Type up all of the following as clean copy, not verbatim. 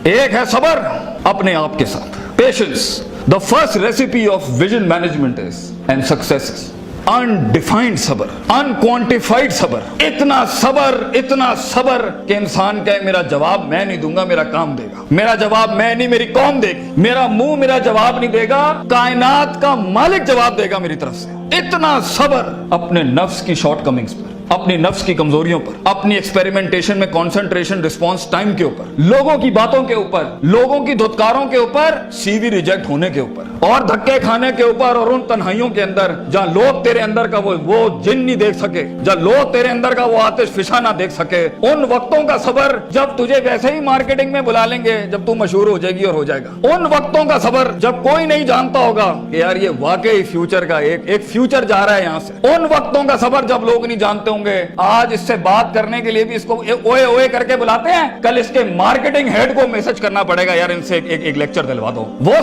एक है सबर अपने आप के साथ, patience. The first recipe of vision management is and success is undefined सबर, अनक्वांटिफाइड सबर। इतना सबर कि इंसान कहे मेरा जवाब मैं नहीं दूंगा, मेरा काम देगा। मेरा जवाब मैं नहीं, मेरी कौम देगी। मेरा मुंह मेरा जवाब नहीं देगा, कायनात का मालिक जवाब देगा मेरी तरफ से। इतना सबर अपने नफ्स की शॉर्टकमिंग्स पर, अपनी नफ्स की कमजोरियों पर, अपनी एक्सपेरिमेंटेशन में कंसंट्रेशन रिस्पांस टाइम के ऊपर, लोगों की बातों के ऊपर, लोगों की धुतकारों के ऊपर, सीवी रिजेक्ट होने के ऊपर और धक्के खाने के ऊपर, और उन तन्हाइयों के अंदर जहां लोग तेरे अंदर का वो जिन नहीं देख सके, जहां लोग तेरे अंदर का वो आतिश फिशा ना देख सके, उन वक्तों का सबर जब तुझे वैसे ही मार्केटिंग में बुला लेंगे जब तू मशहूर हो जाएगी और हो जाएगा। उन वक्तों का सबर जब कोई नहीं जानता होगा कि यार ये वाकई फ्यूचर का एक फ्यूचर जा रहा है यहां से। उन वक्तों का सबर जब लोग नहीं जानते होंगे। आज इससे बात करने के लिए भी इसको ओए ओए करके बुलाते हैं, कल इसके मार्केटिंग हेड को मैसेज करना पड़ेगा यार इनसे एक लेक्चर दिलवा दो। वो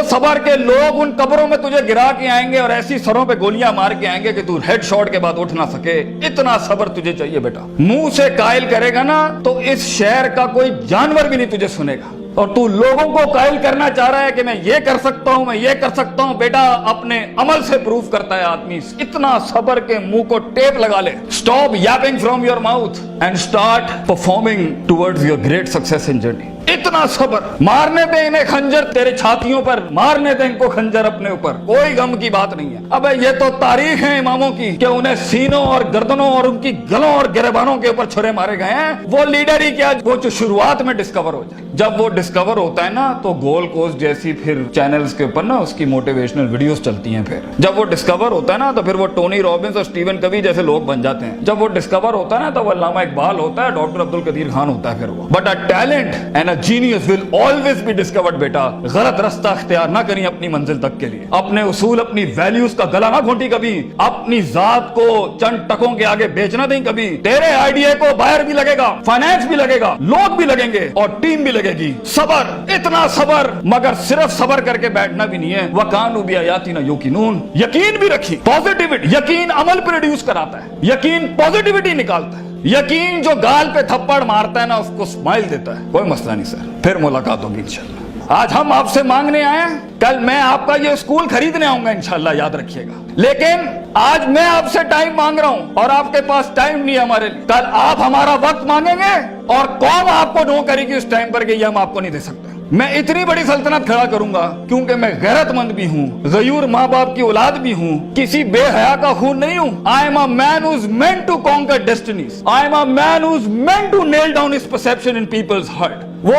सबर के लोग उन कब्रों में तुझे गिरा के आएंगे और ऐसी सरों पे गोलियां मार के आएंगे कि तू हेड शॉट के बाद उठ ना सके। इतना सबर तुझे चाहिए बेटा। मुंह से कायल करेगा ना तो इस शहर का कोई जानवर भी नहीं तुझे सुनेगा, और तू लोगों को कायल करना चाह रहा है कि मैं ये कर सकता हूं, मैं ये कर सकता हूं। बेटा अपने अमल से प्रूव करता है आदमी। इतना सबर के मुंह को टेप लगा ले। Stop Yaping from your mouth and start performing towards your great success in journey. इतना सबर। मारने दे इन्हें खंजर तेरे छातियों पर, मारने दे इनको खंजर अपने ऊपर, कोई गम की बात नहीं है। अबे ये तो तारीख है इमामों की कि उन्हें सीनों और गर्दनों और उनकी गलों और गिरबानों के ऊपर छुरे मारे गए हैं। वो लीडर ही क्या, वो जो शुरुआत में डिस्कवर हो जाए। जब वो डिस्कवर होता है ना तो गोल्ड कोस्ट जैसी फिर चैनल्स के ऊपर ना उसकी मोटिवेशनल वीडियोस चलती हैं। फिर जब वो डिस्कवर होता है ना तो फिर वो टोनी रॉबिन्स और स्टीवन कवी जैसे लोग बन जाते हैं। जब वो डिस्कवर होता है ना तो वो अल्लामा इकबाल होता है, डॉक्टर अब्दुल कदीर खान होता है। फिर वो but a talent and a genius will always be discovered. बेटा गलत रास्ता इख्तियार ना करिए अपनी मंजिल तक के लिए। अपने उसूल अपनी वैल्यूज का गला ना घोंटी कभी। अपनी जात को चंद टकों के आगे बेचना नहीं कभी। तेरे आइडिया को बायर भी लगेगा, फाइनेंस भी लगेगा, लोग भी लगेंगे और टीम भी लगेगी। सबर, इतना सबर। मगर सिर्फ सबर करके बैठना भी नहीं है। वकानु बिआयातिना युकिनून, यकीन भी रखी। पॉजिटिविटी, यकीन अमल प्रोड्यूस कराता है, यकीन पॉजिटिविटी निकालता है। यकीन जो गाल पे थप्पड़ मारता है ना उसको स्माइल देता है। कोई मसला नहीं सर, फिर मुलाकात होगी इंशाल्लाह। आज हम आपसे मांगने आए हैं, कल मैं आपका ये स्कूल खरीदने आऊंगा इंशाल्लाह, याद रखिएगा। लेकिन आज मैं आपसे टाइम मांग रहा हूं और आपके पास टाइम नहीं है हमारे लिए। कल आप हमारा वक्त मांगेंगे और कौन आपको नो करेगी उस टाइम पर कि ये हम आपको नहीं दे सकते। मैं इतनी बड़ी सल्तनत खड़ा करूंगा क्योंकि मैं गैरतमंद भी हूँ, गयूर माँ बाप की औलाद भी हूँ, किसी बेहया का खून नहीं हूँ। I am a man who is meant to conquer destinies. I am a man who is meant to nail down his perception in people's heart. वो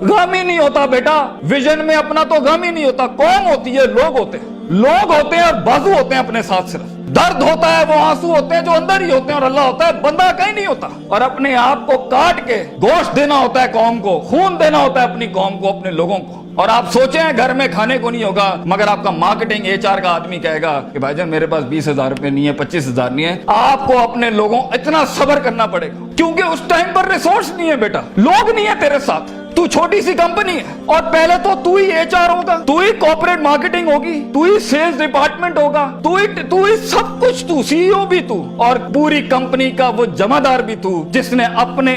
गम ही नहीं होता बेटा, विजन में अपना तो गम ही नहीं होता। कौन होती है? लोग होते हैं। लोग होते हैं और बाजू होते हैं अपने साथ। सिर्फ दर्द होता है, वो आंसू होते हैं जो अंदर ही होते हैं, और अल्लाह होता है, बंदा कहीं नहीं होता। और अपने आप को काट के गोश्त देना होता है कौम को, खून देना होता है अपनी कौम को, अपने लोगों को। और आप सोचें घर में खाने को नहीं होगा मगर आपका मार्केटिंग HR का आदमी कहेगा कि भाईजान मेरे पास 20,000 रुपए नहीं है, 25,000 नहीं है। आपको अपने लोगों इतना सब्र करना पड़ेगा क्योंकि उस टाइम पर रिसोर्स नहीं है बेटा, लोग नहीं है तेरे साथ। तू छोटी सी कंपनी है और पहले तो तू ही HR होगा, तू ही कॉर्पोरेट मार्केटिंग होगी, तू ही सेल्स डिपार्टमेंट होगा, तू ही सब कुछ, तू CEO भी तू और पूरी कंपनी का वो जमादार भी तू, जिसने अपने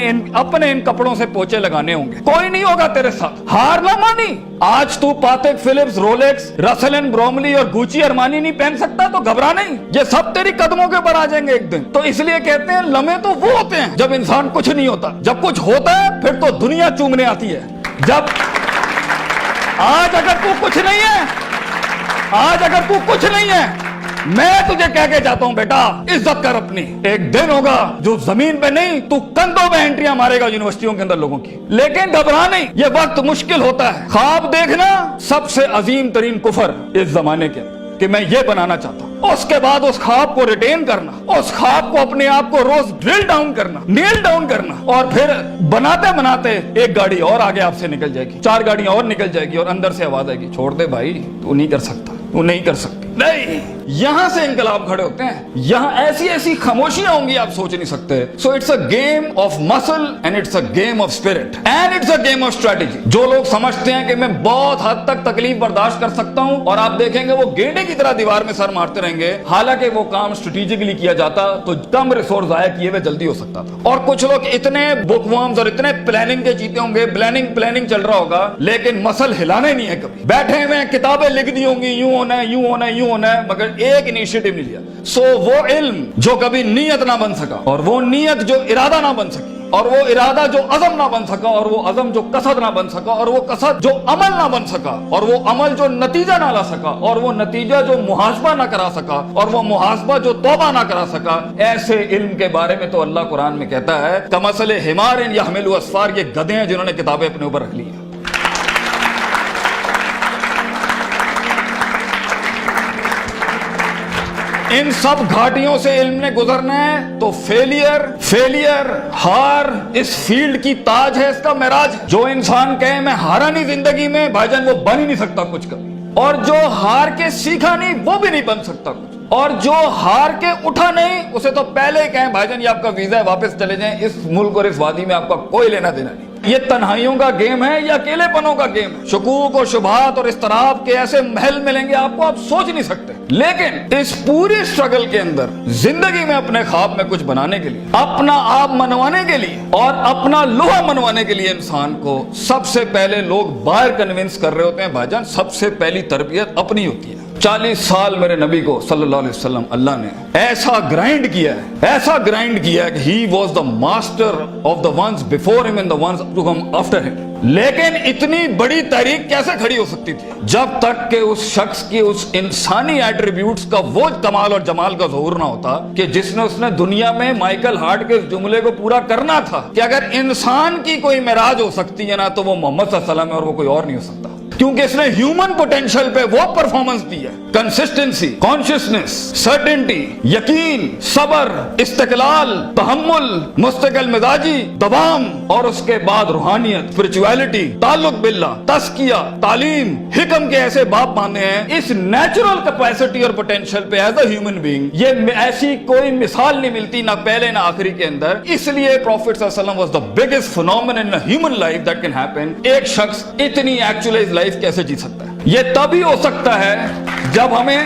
इन कपड़ों से पोछे लगाने होंगे। कोई नहीं होगा तेरे साथ। हार ना मानी। आज तू पातेक Philips, Rolex, Russell and Bromley और गुची अरमानी नहीं पहन सकता तो घबरा नहीं, ये सब तेरी कदमों के ऊपर आ जाएंगे एक दिन। तो इसलिए कहते हैं लम्हे तो वो होते हैं जब इंसान कुछ नहीं होता। जब कुछ होता है फिर तो दुनिया चूमने आती है। जब आज अगर तू कुछ नहीं है, मैं तुझे कह के जाता हूं बेटा, इज्जत कर अपनी। एक दिन होगा जो जमीन पे नहीं, तू कंधों में एंट्रियां मारेगा यूनिवर्सिटियों के अंदर लोगों की। लेकिन घबरा नहीं, ये वक्त मुश्किल होता है। ख्वाब देखना सबसे अजीम तरीन कुफर इस जमाने के कि मैं ये बनाना चाहता हूं। उसके बाद उस ख्वाब को रिटेन करना, उस ख्वाब को अपने आप को रोज ड्रिल डाउन करना, नेल डाउन करना, और फिर बनाते बनाते एक गाड़ी और आगे आपसे निकल जाएगी, 4 गाड़ियां और निकल जाएगी और अंदर से आवाज आएगी, छोड़ दे भाई, तू नहीं कर सकता, तू नहीं कर सकती। نہیں, یہاں سے انقلاب کھڑے ہوتے ہیں. یہاں ایسی ایسی خاموشیاں ہوں گی آپ سوچ نہیں سکتے. So it's a game of muscle and it's a game of spirit and it's a game of strategy. جو لوگ سمجھتے ہیں کہ میں بہت حد تک تکلیف برداشت کر سکتا ہوں, اور آپ دیکھیں گے وہ گینڈے کی طرح دیوار میں سر مارتے رہیں گے, حالانکہ وہ کام اسٹریٹجیکلی کیا جاتا تو کم ریسورس ضائع کیے ہوئے جلدی ہو سکتا تھا. اور کچھ لوگ اتنے بک ورمز اور اتنے پلاننگ کے جیتے ہوں گے, پلاننگ چل رہا ہوگا, لیکن مسل ہلانا ہی نہیں ہے. کبھی بیٹھے ہوئے کتابیں لکھ دی ہوں گی, یوں ہونا ہے, یوں ہونا ہے, یوں ہونا ہے, مگر ایک انیشیٹو نہیں لیا. سو وہ علم جو کبھی نیت نہ بن سکا, اور وہ نیت جو ارادہ نہ بن سکی, اور وہ ارادہ جو عزم نہ بن سکا, اور وہ عزم جو قصد نہ بن سکا, اور وہ قصد جو عمل نہ بن سکا, اور وہ عمل جو نتیجہ نہ لا سکا, اور وہ نتیجہ جو محاسبہ نہ کرا سکا, اور وہ محاسبہ جو توبہ نہ کرا سکا, ایسے علم کے بارے میں تو اللہ قرآن میں کہتا ہے کمثل حمار یحمل اسفار, یہ گدھے ہیں جنہوں نے کتابیں اپنے اوپر رکھ لی ہیں. ان سب گھاٹیوں سے علم نے گزرنا ہے تو فیلئر ہار اس فیلڈ کی تاج ہے, اس کا معراج. جو انسان کہے میں ہارا نہیں زندگی میں, بھائی جان وہ بن ہی نہیں سکتا کچھ کبھی. اور جو ہار کے سیکھا نہیں وہ بھی نہیں بن سکتا کچھ. اور جو ہار کے اٹھا نہیں اسے تو پہلے ہی کہیں بھائی جان یہ آپ کا ویزا ہے, واپس چلے جائیں, اس ملک اور اس وادی میں آپ کا کوئی لینا دینا نہیں. یہ تنہائیوں کا گیم ہے یا اکیلے پنوں کا گیم ہے. شکوک اور شبہات اور اضطراب کے ایسے محل ملیں گے آپ کو, آپ سوچ نہیں سکتے. لیکن اس پوری اسٹرگل کے اندر زندگی میں اپنے خواب میں کچھ بنانے کے لیے, اپنا آپ منوانے کے لیے, اور اپنا لوہا منوانے کے لیے انسان کو سب سے پہلے لوگ باہر کنونس کر رہے ہوتے ہیں. بھائی جان سب سے پہلی تربیت اپنی ہوتی ہے. 40 سال میرے نبی کو صلی اللہ علیہ وسلم اللہ نے ایسا گرائنڈ کیا ہے کہ he was the master of the ones before him and the ones to come after him. لیکن اتنی بڑی تحریک کیسے کھڑی ہو سکتی تھی جب تک کہ اس شخص کی اس انسانی ایٹریبیوٹس کا وہ کمال اور جمال کا ظہور نہ ہوتا کہ جس نے اس نے دنیا میں مائیکل ہارٹ کے اس جملے کو پورا کرنا تھا کہ اگر انسان کی کوئی معراج ہو سکتی ہے نا تو وہ محمد صلی اللہ علیہ وسلم ہے, اور وہ کوئی اور نہیں ہو سکتا. کیونکہ اس نے ہیومن پوٹینشل پہ وہ پرفارمنس دی ہے, کنسسٹنسی, کانشیسنس, سرٹنٹی, یقین, صبر, استقلال, تحمل, مستقل مزاجی, دوام, اور اس کے بعد روحانیت, اسپرچویلٹی, تعلق باللہ, تزکیہ, تعلیم, حکم کے ایسے باپ باندھے ہیں. اس نیچرل کیپیسٹی اور پوٹینشل پہ ایز اے ہیومن بینگ یہ ایسی کوئی مثال نہیں ملتی, نہ پہلے نہ آخری کے اندر. اس لیے پروفیٹ صلی اللہ علیہ وسلم was the biggest phenomenon in human life that can happen. ایک شخص اتنی ایکچوئلائز لائف کیسے جی سکتا ہے؟ یہ تبھی ہو سکتا ہے جب ہمیں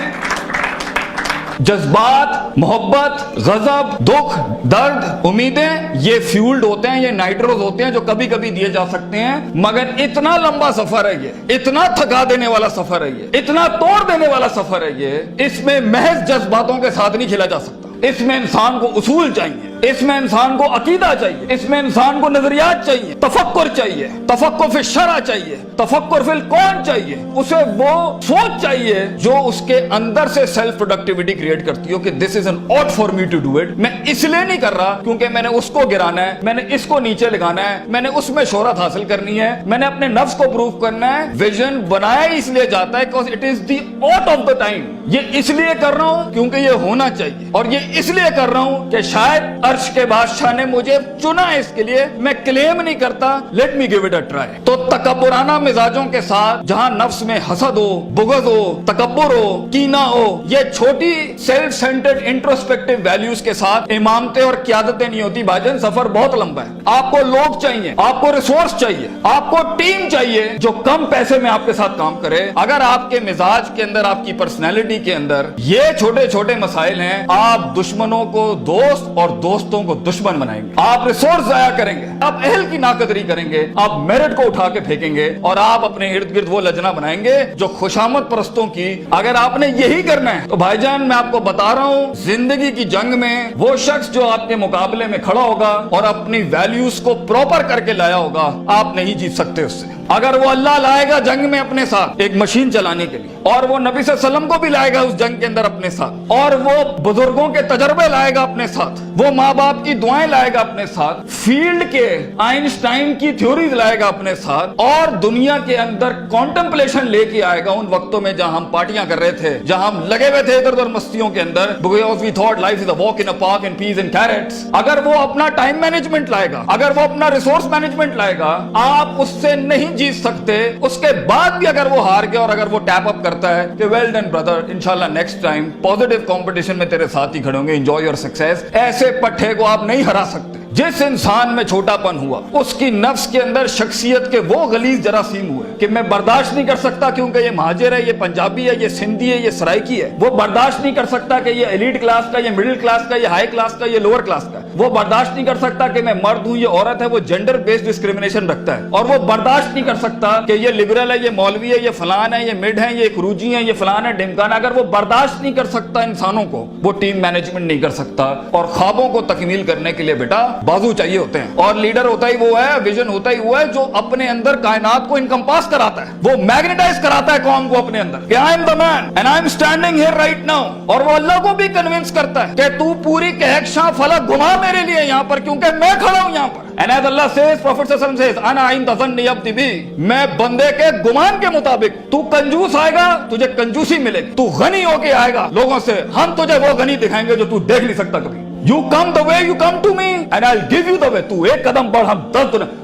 جذبات, محبت, غضب, دکھ, درد, امیدیں یہ فیولڈ ہوتے ہیں, یہ نائٹروز ہوتے ہیں جو کبھی کبھی دیے جا سکتے ہیں. مگر اتنا لمبا سفر ہے یہ, اتنا تھکا دینے والا سفر ہے یہ, اتنا توڑ دینے والا سفر ہے یہ. اس میں محض جذباتوں کے ساتھ نہیں کھیلا جا سکتا. اس میں انسان کو اصول چاہیے, اس میں انسان کو عقیدہ چاہیے, اس میں انسان کو نظریات چاہیے, تفکر چاہیے, تفکر فی الشرع چاہیے, تفکر فی الکون چاہیے. اسے وہ سوچ چاہیے جو اس کے اندر سے سیلف پروڈکٹیوٹی کریٹ کرتی ہو کہ this is an ought for me to do it. میں اس لیے نہیں کر رہا کیونکہ میں نے اس کو گرانا ہے, میں نے اس کو نیچے لگانا ہے, میں نے اس میں شہرت حاصل کرنی ہے, میں نے اپنے نفس کو پروف کرنا ہے. ویژن بنایا اس لیے جاتا ہے because it is the ought of the time. یہ اس لیے کر رہا ہوں کیونکہ یہ ہونا چاہیے, اور یہ اس لیے کر رہا ہوں کہ شاید عرش کے بادشاہ نے مجھے چنا ہے اس کے لیے. میں کلیم نہیں کرتا, let me give it a try. تو تکبرانہ مزاجوں کے ساتھ جہاں نفس میں حسد ہو, بغض ہو, تکبر ہو, کینہ ہو, یہ چھوٹی سیلف سینٹرڈ انٹروسپیکٹیو ویلیوز کے ساتھ امامتیں اور قیادتیں نہیں ہوتی. بھاجن سفر بہت لمبا ہے. آپ کو لوگ چاہیے, آپ کو ریسورس چاہیے, آپ کو ٹیم چاہیے جو کم پیسے میں آپ کے ساتھ کام کرے. اگر آپ کے مزاج کے اندر, آپ کی پرسنالٹی کے اندر یہ چھوٹے چھوٹے مسائل ہیں, آپ دشمنوں کو دوست اور دوستوں کو دشمن بنائیں گے. آپ ریسورس ضائع کریں گے, آپ اہل کی ناقدری کریں گے, آپ میرٹ کو اٹھا کے پھینکیں گے, اور آپ اپنے ارد گرد وہ لجنا بنائیں گے جو خوشامد پرستوں کی. اگر آپ نے یہی کرنا ہے تو بھائی جان میں آپ کو بتا رہا ہوں, زندگی کی جنگ میں وہ شخص جو آپ کے مقابلے میں کھڑا ہوگا اور اپنی ویلیوز کو پراپر کر کے لایا ہوگا, آپ نہیں جیت سکتے اس سے. اگر وہ اللہ لائے گا جنگ میں اپنے ساتھ ایک مشین چلانے کے لیے, اور وہ نبی صلی اللہ علیہ وسلم کو بھی لائے گا اس جنگ کے اندر اپنے ساتھ, اور وہ بزرگوں کے تجربے لائے گا اپنے ساتھ, وہ ماں باپ کی دعائیں لائے گا اپنے ساتھ, فیلڈ کے آئنسٹائن کی تھیوریز لائے گا اپنے ساتھ, اور دنیا کے اندر کانٹمپلیشن لے کے آئے گا. ان وقتوں میں جہاں ہم پارٹیاں کر رہے تھے, جہاں ہم لگے ہوئے تھے ادھر ادھر مستیوں کے اندر, because we thought life is a walk in a park and peas and carrots. اگر وہ اپنا ٹائم مینجمنٹ لائے گا, اگر وہ اپنا ریسورس مینجمنٹ لائے گا, آپ اس سے نہیں جیت سکتے. اس کے بعد بھی اگر وہ ہار گیا اور اگر وہ ٹیپ اپ करता है कि वेल डन ब्रदर, इंशाल्लाह नेक्स्ट टाइम पॉजिटिव कंपटीशन में तेरे साथ ही खड़े होंगे, एंजॉय योर सक्सेस। ऐसे पट्टे को आप नहीं हरा सकते। जिस इंसान में छोटापन हुआ उसकी नफ्स के अंदर शख्सियत के वो गलीज जरासीम हुए कि मैं बर्दाश्त नहीं कर सकता क्योंकि ये महाजिर है, ये पंजाबी है, ये सिंधी है, ये सराइकी है। वो बर्दाश्त नहीं कर सकता कि ये एलीट क्लास का, ये मिडिल क्लास का, ये हाई क्लास का, ये लोअर क्लास का। वो बर्दाश्त नहीं कर सकता कि मैं मर्द हूं, ये औरत है। वो जेंडर बेस्ड डिस्क्रिमिनेशन रखता है। और वो बर्दाश्त नहीं कर सकता कि ये लिबरल है, ये मौलवी है, ये फलान है, ये मिड है, ये क्रूजी है, ये फलान है, ढिमकाना। अगर वो बर्दाश्त नहीं कर सकता इंसानों को, वो टीम मैनेजमेंट नहीं कर सकता। और ख्वाबों को तकमील करने के लिए बेटा बाजू चाहिए होते हैं। और लीडर होता ही वो है, विजन होता ही वो है जो अपने अंदर कायनात को इनकम्पास कराता है, वो मैग्नेटाइज कराता है कौम को अपने अंदर कि I am the man and I am standing here right now. और वो अल्लाह को भी कन्विंस करता है कि तू पूरी कहकशां फलक घुमा मेरे लिए यहाँ पर, क्योंकि मैं खड़ा हूं यहाँ पर। And as Allah says, Prophet Sallallahu Alaihi Wasallam says, "Ana inda zanni abdi bi." मैं बंदे के गुमान के मुताबिक। तू कंजूस आएगा तुझे कंजूसी मिलेगी, तू गनी होके आएगा लोगों से, हम तुझे वो गनी दिखाएंगे जो तू देख नहीं सकता कभी। You come the way you come to me and I'll give you the way. तू एक कदम बढ़, हम 10 दुनिया।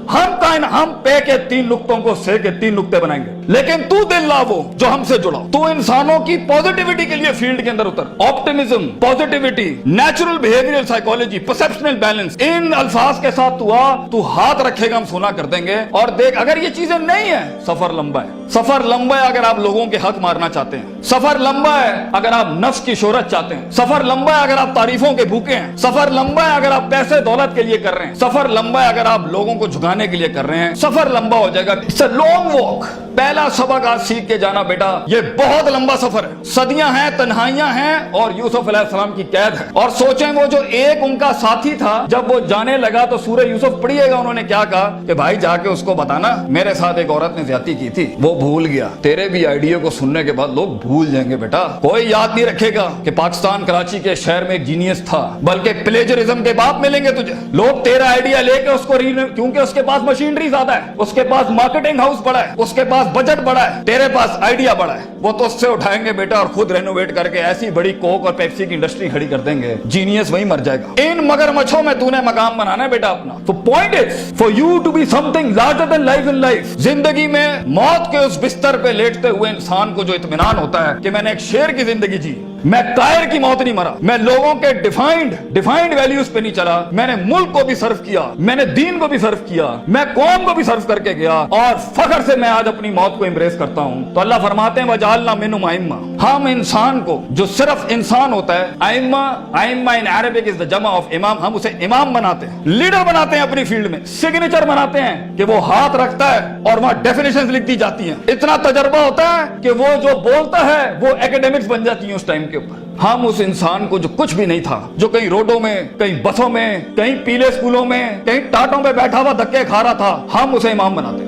हम पे के 3 नुक्तों को से के 3 नुक्ते बनाएंगे, लेकिन तू दिल ला वो जो हमसे जुड़ा। तू इंसानों की पॉजिटिविटी के लिए फील्ड के अंदर उतर। Optimism, positivity, natural behavioural psychology, perceptional balance, इन अल्फाज के साथ तू आ, तू हाथ रखेगा हम सुना कर देंगे। और देख, अगर ये चीजें नहीं है, सफर लंबा है। सफर लंबा है अगर आप लोगों के हक मारना चाहते हैं। सफर लंबा है अगर आप नफ्स की शोहरत चाहते हैं। सफर लंबा है अगर आप तारीफों के भूखे हैं। सफर लंबा है अगर आप पैसे दौलत के लिए कर रहे हैं। सफर लंबा है अगर आप लोगों को झुकाने के लिए कर रहे हैं। सफर लंबा हो जाएगा। It's a long walk. पहला सबक आज सीख के जाना बेटा, ये बहुत लंबा सफर है। सदियां हैं, तन्हाइयां हैं और यूसुफ अलैहिस्सलाम की कैद है। और सोचें वो जो एक उनका साथी था, जब वो जाने लगा तो सूरह यूसुफ पढ़िएगा उन्होंने क्या कहा कि भाई जाके उसको बताना मेरे साथ एक औरत ने ज्यादती की थी, वो भूल गया। तेरे भी आइडिया को सुनने के बाद लोग भूल जाएंगे बेटा। कोई याद नहीं रखेगा कि पाकिस्तान कराची के शहर में एक जीनियस था, बल्कि प्लेजरिज्म के बाप मिलेंगे तुझे। लोग तेरा आइडिया लेके उसको क्योंकि उसके पास मशीनरी ज्यादा है, उसके पास मार्केटिंग हाउस बड़ा है, उसके पास बजट बड़ा है, तेरे पास आइडिया बड़ा है, वो तो उससे उठाएंगे बेटा और खुद रेनोवेट करके ऐसी बड़ी कोक और पेप्सी की इंडस्ट्री खड़ी कर देंगे। जीनियस वहीं मर जाएगा। इन मगरमच्छों में तूने मकाम बनाना है बेटा अपना। तो point is for you to be something larger than life in life. जिंदगी में मौत के उस बिस्तर पे लेटते हुए इंसान को जो इत्मीनान होता है कि मैंने एक शेर की जिंदगी जी, मैं कायर की मौत नहीं मरा, मैं लोगों के डिफाइंड वैल्यूज पे नहीं चला, मैंने मुल्क को भी सर्व किया, मैंने दीन को भी सर्व किया, मैं कौम को भी सर्व करके गया और फख्र से मैं आज अपनी मौत को एम्ब्रेस करता हूं। तो अल्लाह फरमाते हैं वजालना मिनहुम आइम्मा। हम इंसान को जो सिर्फ इंसान होता है, आइम्मा इन अरबिक इज द जमा ऑफ इमाम, हम उसे इमाम बनाते हैं, लीडर बनाते हैं अपनी फील्ड में, सिग्नेचर बनाते हैं कि वो हाथ रखता है और वहां डेफिनेशंस लिख दी जाती हैं। इतना तजर्बा होता है कि वो जो बोलता है वो एकेडमिक्स बन जाती है उस टाइम के ऊपर। हम उस इंसान को जो कुछ भी नहीं था, जो कहीं रोडों में, कहीं बसों में, कहीं पीले स्कूलों में, कहीं टाटों में बैठा हुआ धक्के खा रहा था, हम उसे इमाम बनाते हैं।